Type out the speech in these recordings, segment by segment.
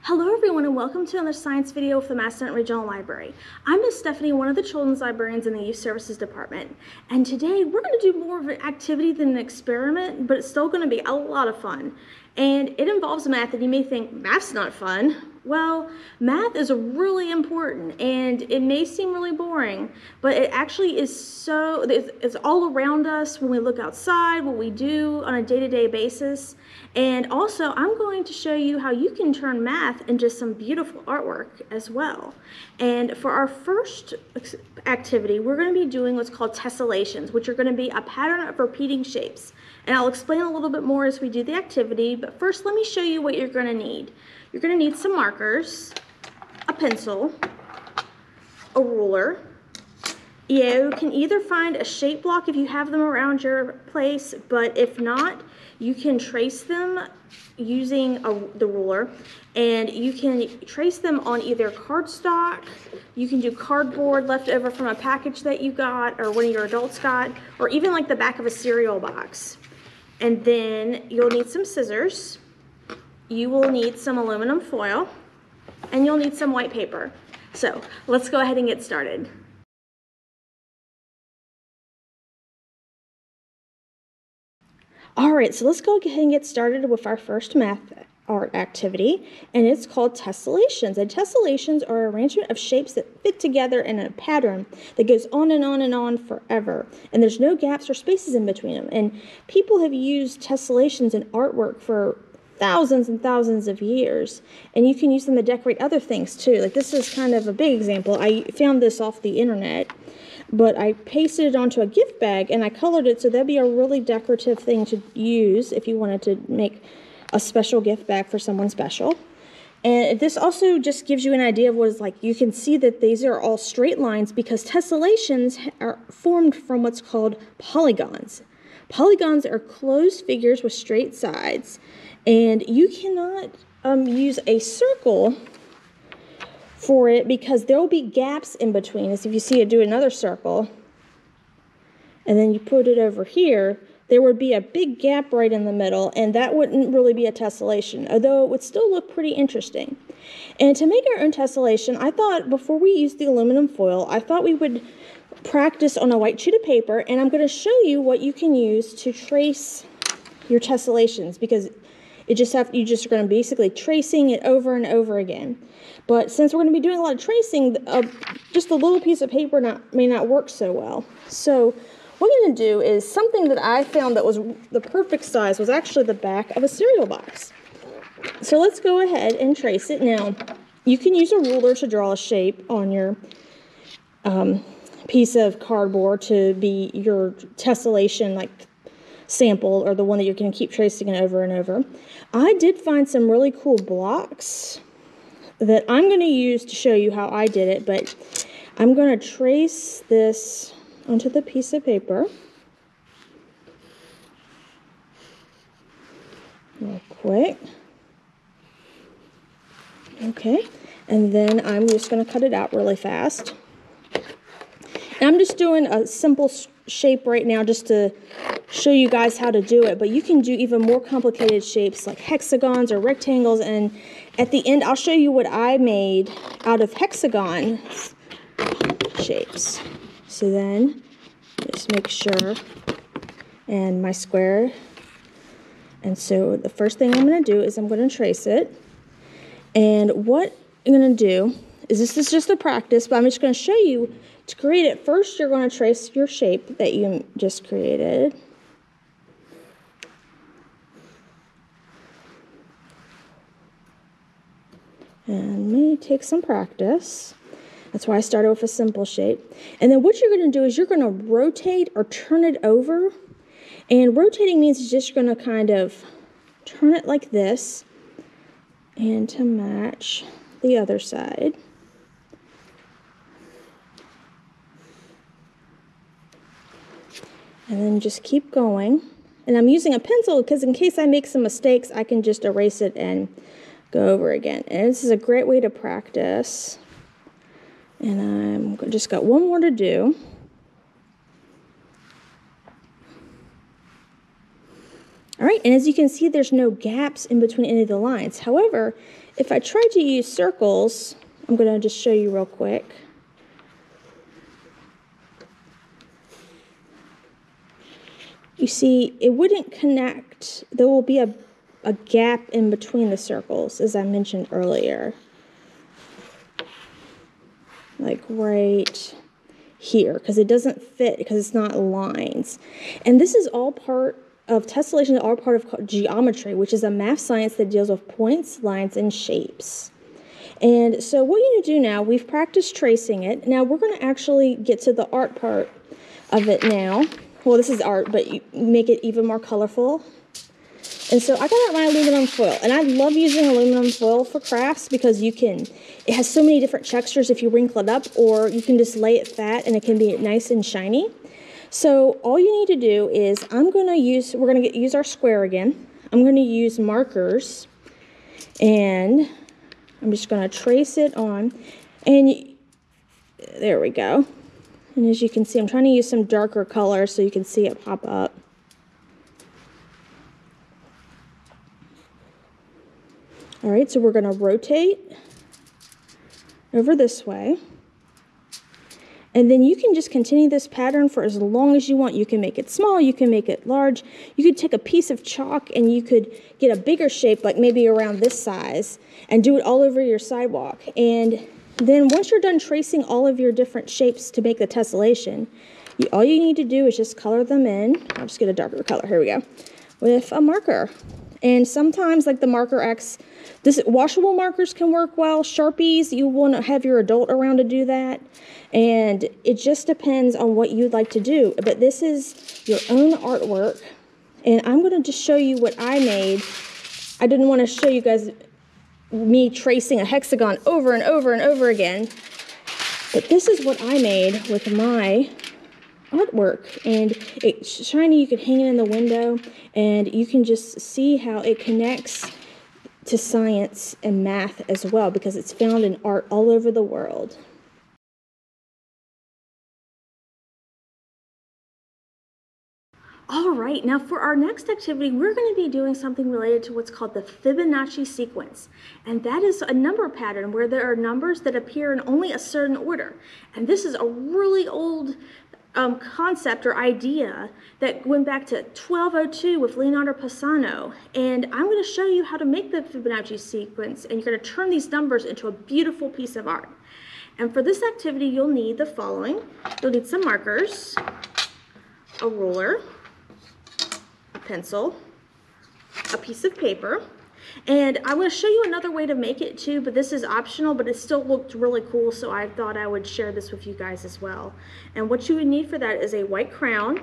Hello everyone and welcome to another science video with the Massillon Regional Library. I'm Miss Stephanie, one of the children's librarians in the Youth Services Department. And today we're going to do more of an activity than an experiment, but it's still going to be a lot of fun. And it involves math, and you may think, math's not fun. Well, math is really important, and it may seem really boring, but it actually is it's all around us when we look outside, what we do on a day-to-day basis. And also, I'm going to show you how you can turn math into some beautiful artwork as well. And for our first activity, we're going to be doing what's called tessellations, which are going to be a pattern of repeating shapes. And I'll explain a little bit more as we do the activity, but first let me show you what you're going to need. You're going to need some markers, a pencil, a ruler. You can either find a shape block if you have them around your place, but if not, you can trace them using the ruler, and you can trace them on either cardstock, you can do cardboard left over from a package that you got or one of your adults got, or even like the back of a cereal box. And then you'll need some scissors, you will need some aluminum foil, and you'll need some white paper. So let's go ahead and get started. All right, so let's go ahead and get started with our first math art activity, and it's called tessellations. And tessellations are an arrangement of shapes that fit together in a pattern that goes on and on and on forever, and there's no gaps or spaces in between them. And people have used tessellations in artwork for thousands and thousands of years, and you can use them to decorate other things too. Like this is kind of a big example. I found this off the internet, but I pasted it onto a gift bag and I colored it, so that'd be a really decorative thing to use if you wanted to make a special gift bag for someone special. And this also just gives you an idea of what it's like. You can see that these are all straight lines because tessellations are formed from what's called polygons. Polygons are closed figures with straight sides, and you cannot use a circle for it because there will be gaps in between. As if you see it do another circle, and then you put it over here, there would be a big gap right in the middle, and that wouldn't really be a tessellation, although it would still look pretty interesting. And to make our own tessellation, I thought before we use the aluminum foil, I thought we would practice on a white sheet of paper, and I'm going to show you what you can use to trace your tessellations, because you just are going to basically tracing it over and over again. But since we're going to be doing a lot of tracing, just a little piece of paper may not work so well. So what I'm going to do is something that I found that was the perfect size was actually the back of a cereal box. So let's go ahead and trace it. Now, you can use a ruler to draw a shape on your piece of cardboard to be your tessellation like sample, or the one that you're going to keep tracing it over and over. I did find some really cool blocks that I'm going to use to show you how I did it, but I'm going to trace this onto the piece of paper real quick. Okay, and then I'm just going to cut it out really fast. And I'm just doing a simple shape right now just to show you guys how to do it, but you can do even more complicated shapes like hexagons or rectangles, and at the end I'll show you what I made out of hexagon shapes. So then just make sure, and my square, and so the first thing I'm going to do is I'm going to trace it, and what I'm going to do is, this is just a practice, but I'm just going to show you to create it. First you're going to trace your shape that you just created. And may take some practice. That's why I started with a simple shape. And then what you're going to do is you're going to rotate or turn it over. And rotating means you're just going to kind of turn it like this, and to match the other side. And then just keep going. And I'm using a pencil because in case I make some mistakes, I can just erase it and go over again. And this is a great way to practice. And I'm just got one more to do. All right, and as you can see, there's no gaps in between any of the lines. However, if I try to use circles, I'm going to just show you real quick. You see, it wouldn't connect. There will be a gap in between the circles, as I mentioned earlier. Like right here, because it doesn't fit, because it's not lines. And this is all part of tessellation, all part of geometry, which is a math science that deals with points, lines, and shapes. And so what you need to do now, we've practiced tracing it. Now we're going to actually get to the art part of it now. Well, this is art, but you make it even more colorful. And so I got out my aluminum foil, and I love using aluminum foil for crafts because it has so many different textures if you wrinkle it up, or you can just lay it flat and it can be nice and shiny. So all you need to do is we're going to use our square again. I'm going to use markers, and I'm just going to trace it on, and there we go. And as you can see, I'm trying to use some darker color so you can see it pop up. All right, so we're going to rotate over this way. And then you can just continue this pattern for as long as you want. You can make it small, you can make it large. You could take a piece of chalk and you could get a bigger shape, like maybe around this size, and do it all over your sidewalk. And then once you're done tracing all of your different shapes to make the tessellation, all you need to do is just color them in. I'll just get a darker color, here we go, with a marker. And sometimes, like the marker X, washable markers can work well. Sharpies, you want to have your adult around to do that. And it just depends on what you'd like to do. But this is your own artwork. And I'm going to just show you what I made. I didn't want to show you guys me tracing a hexagon over and over and over again. But this is what I made with my artwork, and it's shiny. You can hang it in the window, and you can just see how it connects to science and math as well, because it's found in art all over the world. All right, now for our next activity, we're going to be doing something related to what's called the Fibonacci sequence. And that is a number pattern where there are numbers that appear in only a certain order. And this is a really old concept or idea that went back to 1202 with Leonardo Pisano. And I'm going to show you how to make the Fibonacci sequence, and you're going to turn these numbers into a beautiful piece of art. And for this activity, you'll need the following. You'll need some markers, a ruler, a pencil, a piece of paper, and I'm going to show you another way to make it too, but this is optional, but it still looked really cool, so I thought I would share this with you guys as well. And what you would need for that is a white crayon,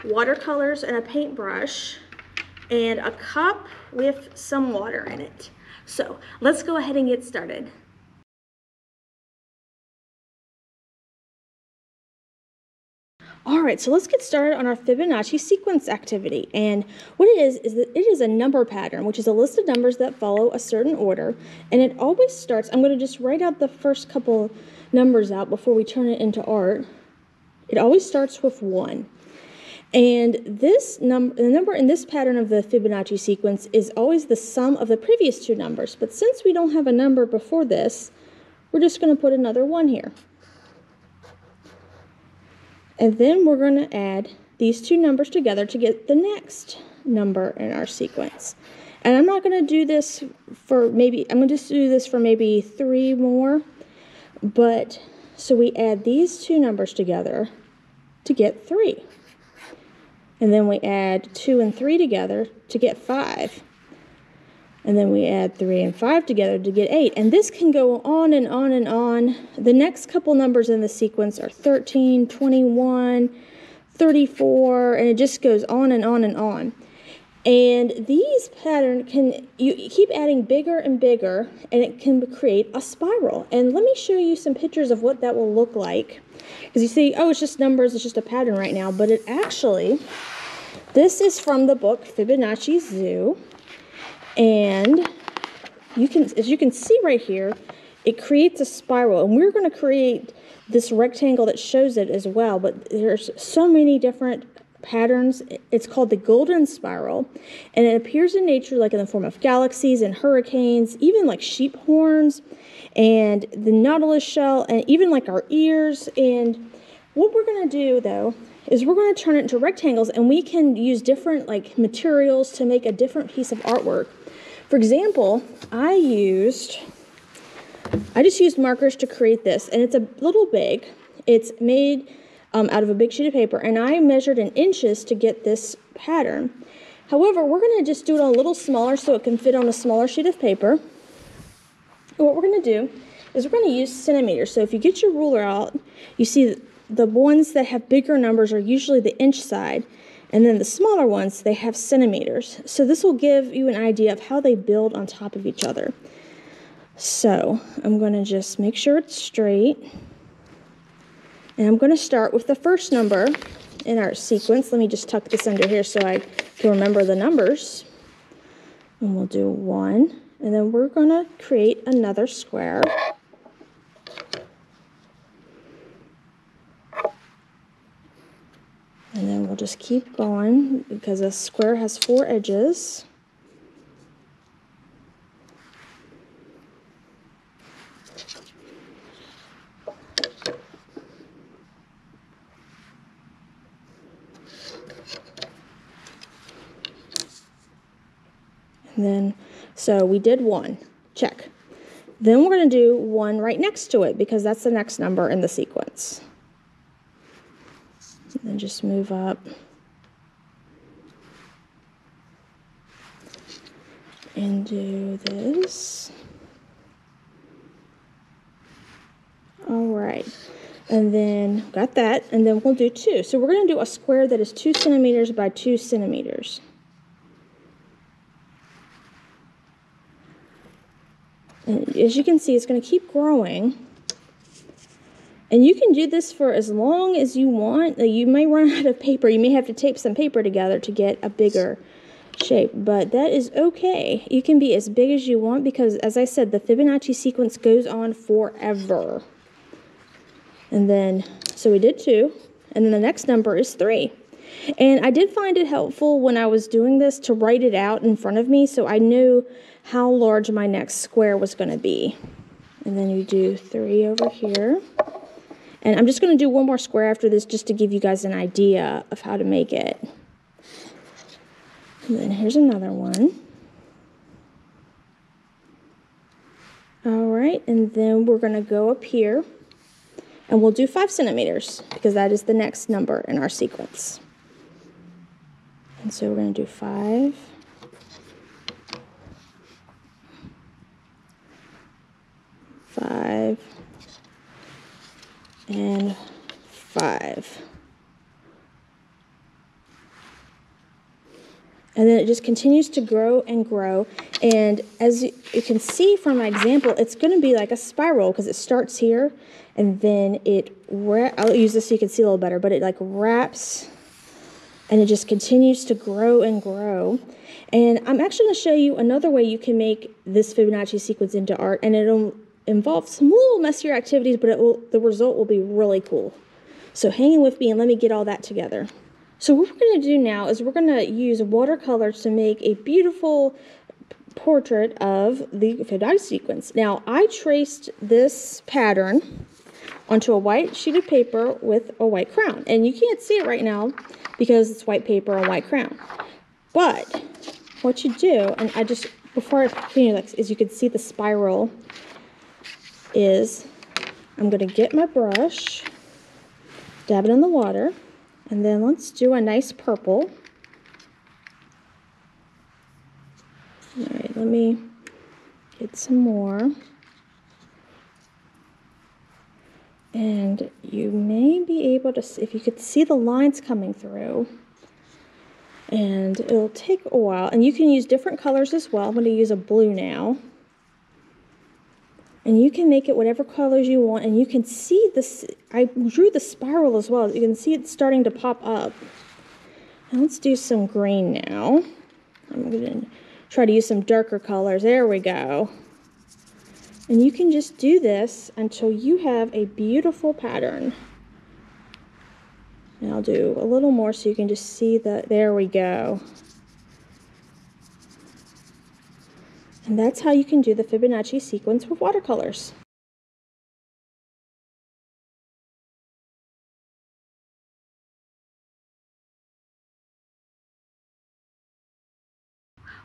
watercolors and a paintbrush, and a cup with some water in it. So let's go ahead and get started. All right, so let's get started on our Fibonacci sequence activity. And what it is that it is a number pattern, which is a list of numbers that follow a certain order. And it always starts, I'm going to just write out the first couple numbers out before we turn it into art. It always starts with 1. And the number in this pattern of the Fibonacci sequence is always the sum of the previous two numbers. But since we don't have a number before this, we're just going to put another 1 here. And then we're going to add these two numbers together to get the next number in our sequence. And I'm not going to do this for I'm going to just do this for maybe 3 more. But, so we add these two numbers together to get 3. And then we add 2 and 3 together to get 5. And then we add 3 and 5 together to get 8. And this can go on and on and on. The next couple numbers in the sequence are 13, 21, 34, and it just goes on and on and on. And these patterns you keep adding bigger and bigger, and it can create a spiral. And let me show you some pictures of what that will look like. Because you see, oh, it's just numbers, it's just a pattern right now. But it actually, this is from the book Fibonacci Zoo. And as you can see right here, it creates a spiral, and we're going to create this rectangle that shows it as well. But there's so many different patterns. It's called the golden spiral, and it appears in nature like in the form of galaxies and hurricanes, even like sheep horns and the nautilus shell, and even like our ears. And what we're going to do though is we're going to turn it into rectangles, and we can use different like materials to make a different piece of artwork. For example, I just used markers to create this, and it's a little big. It's made out of a big sheet of paper, and I measured in inches to get this pattern. However, we're going to just do it a little smaller so it can fit on a smaller sheet of paper. And what we're going to do is we're going to use centimeters. So if you get your ruler out, you see the ones that have bigger numbers are usually the inch side, and then the smaller ones, they have centimeters. So this will give you an idea of how they build on top of each other. So I'm going to just make sure it's straight. And I'm going to start with the first number in our sequence. Let me just tuck this under here so I can remember the numbers. And we'll do 1. And then we're going to create another square. And then we'll just keep going because a square has 4 edges. And then, so we did 1, check. Then we're going to do 1 right next to it because that's the next number in the sequence. And then just move up. And do this. All right. And then, got that. And then we'll do 2. So we're going to do a square that is 2 centimeters by 2 centimeters. And as you can see, it's going to keep growing. And you can do this for as long as you want. You may run out of paper. You may have to tape some paper together to get a bigger shape, but that is okay. You can be as big as you want because, as I said, the Fibonacci sequence goes on forever. And then, so we did 2, and then the next number is 3. And I did find it helpful when I was doing this to write it out in front of me so I knew how large my next square was going to be. And then you do 3 over here. And I'm just going to do 1 more square after this just to give you guys an idea of how to make it. And then here's another one. All right, and then we're going to go up here and we'll do 5 centimeters because that is the next number in our sequence. And so we're going to do 5. And 5. And then it just continues to grow and grow. And as you can see from my example, it's going to be like a spiral because it starts here and then I'll use this so you can see a little better, but it like wraps and it just continues to grow and grow. And I'm actually going to show you another way you can make this Fibonacci sequence into art, and it'll involve some little messier activities, but the result will be really cool. So hang in with me and let me get all that together. So what we're going to do now is we're going to use watercolors to make a beautiful portrait of the Fibonacci sequence. Now, I traced this pattern onto a white sheet of paper with a white crown. And you can't see it right now because it's white paper and white crown. But what you do, and before I continue, as you can see the spiral, is I'm going to get my brush, dab it in the water, and then let's do a nice purple. All right, let me get some more. And you may be able to see, if you could see the lines coming through. And it'll take a while. And you can use different colors as well. I'm going to use a blue now. And you can make it whatever colors you want. And you can see this. I drew the spiral as well. You can see it starting to pop up. And let's do some green now. I'm going to try to use some darker colors. There we go. And you can just do this until you have a beautiful pattern. And I'll do a little more so you can just see that. There we go. And that's how you can do the Fibonacci sequence with watercolors.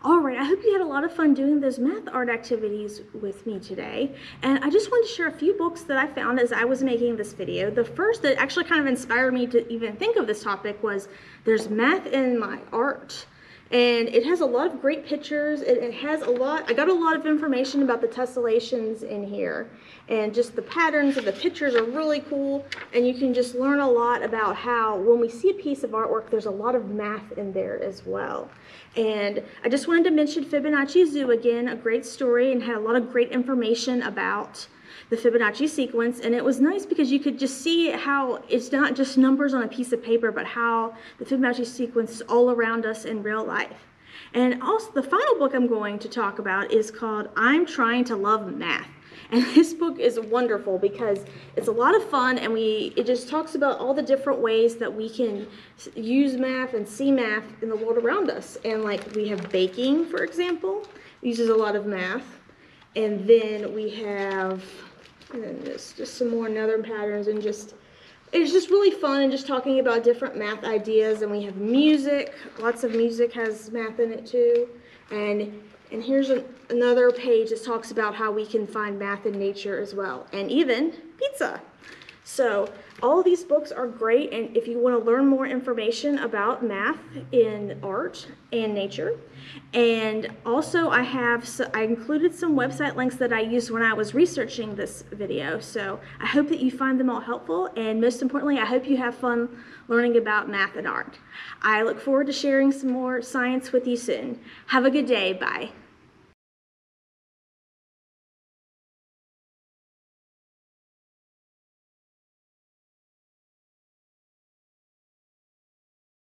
Alright, I hope you had a lot of fun doing those math art activities with me today. And I just wanted to share a few books that I found as I was making this video. The first that actually kind of inspired me to even think of this topic was There's Math in My Art. And it has a lot of great pictures. It has a lot, I got a lot of information about the tessellations in here. And just the patterns of the pictures are really cool. And you can just learn a lot about how when we see a piece of artwork, there's a lot of math in there as well. And I just wanted to mention Fibonacci Zoo again, a great story and had a lot of great information about the Fibonacci sequence. And it was nice because you could just see how it's not just numbers on a piece of paper, but how the Fibonacci sequence is all around us in real life. And also the final book I'm going to talk about is called I'm Trying to Love Math. And this book is wonderful because it's a lot of fun, and it just talks about all the different ways that we can use math and see math in the world around us. And like we have baking, for example, uses a lot of math. And then we have just some more northern patterns, and it's just really fun and just talking about different math ideas. And we have music, lots of music has math in it too. And here's another page that talks about how we can find math in nature as well, and even pizza. So all of these books are great, and if you want to learn more information about math in art and nature. And also I included some website links that I used when I was researching this video. So I hope that you find them all helpful, and most importantly, I hope you have fun learning about math and art. I look forward to sharing some more science with you soon. Have a good day. Bye.